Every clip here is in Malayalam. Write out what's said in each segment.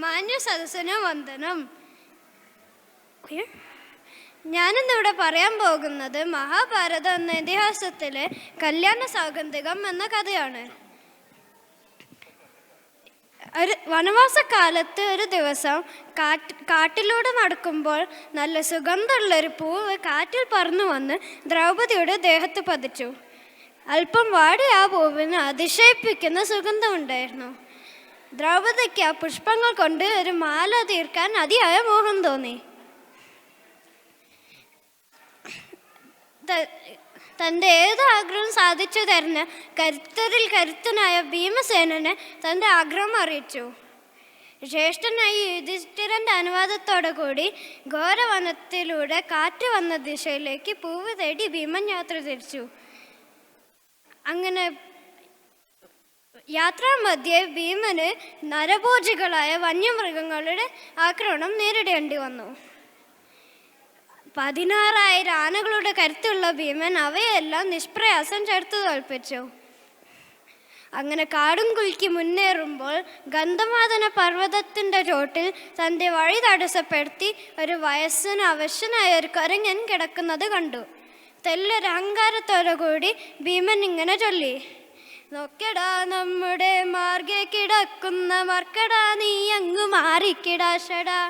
മാന്യ സദസ്സിന് വന്ദനം. ഞാനിന്നിവിടെ പറയാൻ പോകുന്നത് മഹാഭാരതം എന്ന ഇതിഹാസത്തിലെ കല്യാണ സൗഗന്ധികം എന്ന കഥയാണ്. ഒരു വനവാസക്കാലത്ത് ഒരു ദിവസം കാട്ടിലൂടെ നടക്കുമ്പോൾ നല്ല സുഗന്ധമുള്ളൊരു പൂവ് കാറ്റിൽ പറന്നു വന്ന് ദ്രൗപദിയുടെ ദേഹത്ത് പതിച്ചു. അല്പം വാടി ആ പൂവിന് അതിശയിപ്പിക്കുന്ന സുഗന്ധമുണ്ടായിരുന്നു. ദ്രൗപദിക്ക് ആ പുഷ്പങ്ങൾ കൊണ്ട് ഒരു മാല തീർക്കാൻ അതിയായ മോഹം തോന്നി. തൻ്റെ ഏത് ആഗ്രഹം സാധിച്ചു തരുന്ന കരുത്തനായ ഭീമസേനനെ തൻ്റെ ആഗ്രഹം അറിയിച്ചു. ജ്യേഷ്ഠനായി യുധിഷ്ഠിരൻ്റെ അനുവാദത്തോടു കൂടി ഘോരവനത്തിലൂടെ കാറ്റ് വന്ന ദിശയിലേക്ക് പൂവ് തേടി ഭീമൻ യാത്ര തിരിച്ചു. അങ്ങനെ യാത്രാമധ്യേ ഭീമന് നരഭോജികളായ വന്യമൃഗങ്ങളുടെ ആക്രമണം നേരിടേണ്ടി വന്നു. 16,000 ആനകളുടെ കരുത്തുള്ള ഭീമൻ അവയെല്ലാം നിഷ്പ്രയാസം ചേർത്ത് തോൽപ്പിച്ചു. അങ്ങനെ കാടും കുലുക്കി മുന്നേറുമ്പോൾ ഗന്ധമാദന പർവ്വതത്തിൻ്റെ ചോട്ടിൽ തൻ്റെ വഴി തടസ്സപ്പെടുത്തി ഒരു വയസ്സിന് അവശനായ ഒരു കുരങ്ങൻ കിടക്കുന്നത് കണ്ടു. തെല്ലൊരു അഹങ്കാരത്തോടു കൂടി ഭീമൻ ഇങ്ങനെ ചൊല്ലി: നോക്കടാ നമ്മുടെ മാർഗെ കിടക്കുന്ന മർക്കടാ, നീ അങ്ങ് മാറിക്കിടാശടാ.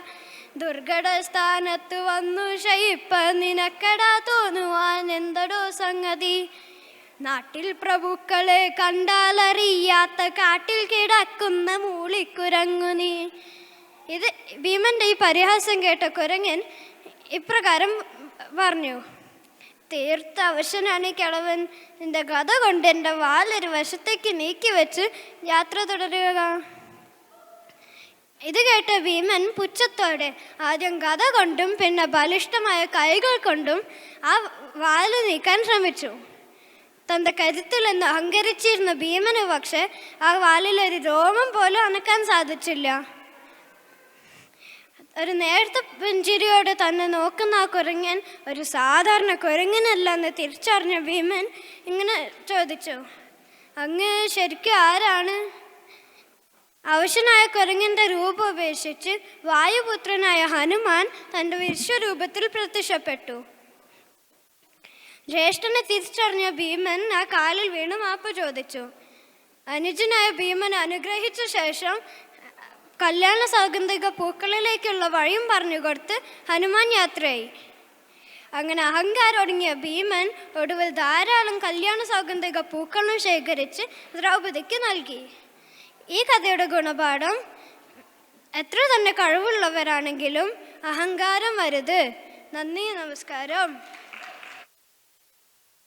ദുർഘട സ്ഥാനത്ത് വന്നു ശയിപ്പ നിനക്കടാ, തോന്നുവാൻ എന്തടോ സംഗതി. നാട്ടിൽ പ്രഭുക്കളെ കണ്ടാലറിയാത്ത കാട്ടിൽ കിടക്കുന്ന മൂളിക്കുരങ്ങു നീ. ഇത് ഭീമന്റെ ഈ പരിഹാസം കേട്ട കുരങ്ങൻ ഇപ്രകാരം പറഞ്ഞു: തീർത്ത അവശനാണ് ഈ കിളവൻ. എൻ്റെ ഗത കൊണ്ട് എൻ്റെ വാലൊരു വശത്തേക്ക് നീക്കി വെച്ച് യാത്ര തുടരുക. ഇത് കേട്ട ഭീമൻ പുച്ഛത്തോടെ ആദ്യം ഗത കൊണ്ടും പിന്നെ ബലിഷ്ഠമായ കൈകൾ കൊണ്ടും ആ വാല് നീക്കാൻ ശ്രമിച്ചു. തൻ്റെ കരുത്തിൽ നിന്ന് അഹങ്കരിച്ചിരുന്ന ഭീമന് പക്ഷെ ആ വാലിലൊരു രോമം പോലും അനക്കാൻ സാധിച്ചില്ല. ഒരു നേരത്തെ പുഞ്ചിരിയോടെ തന്നെ നോക്കുന്ന ആ കുരങ്ങൻ ഒരു സാധാരണ കുരങ്ങനല്ല എന്ന് തിരിച്ചറിഞ്ഞ ഭീമൻ ഇങ്ങനെ ചോദിച്ചു: അങ്ങ് ശരിക്കും ആരാണ്? അവശനായ കുരങ്ങൻ്റെ രൂപം ഉപേക്ഷിച്ച് വായുപുത്രനായ ഹനുമാൻ തൻ്റെ വിശ്വരൂപത്തിൽ പ്രത്യക്ഷപ്പെട്ടു. ജ്യേഷ്ഠനെ തിരിച്ചറിഞ്ഞ ഭീമൻ ആ കാലിൽ വീണ് മാപ്പ് ചോദിച്ചു. അനുജനായ ഭീമൻ അനുഗ്രഹിച്ച ശേഷം കല്യാണ സൗഗന്ധിക പൂക്കളിലേക്കുള്ള വഴിയും പറഞ്ഞുകൊടുത്ത് ഹനുമാൻ യാത്രയായി. അങ്ങനെ അഹങ്കാരം ഒടുങ്ങിയ ഭീമൻ ഒടുവിൽ ധാരാളം കല്യാണ സൗഗന്ധിക പൂക്കളും ശേഖരിച്ച് ദ്രൗപദിക്ക് നൽകി. ഈ കഥയുടെ ഗുണപാഠം: എത്ര തന്നെ കഴിവുള്ളവരാണെങ്കിലും അഹങ്കാരം വരുത്. നന്ദി, നമസ്കാരം.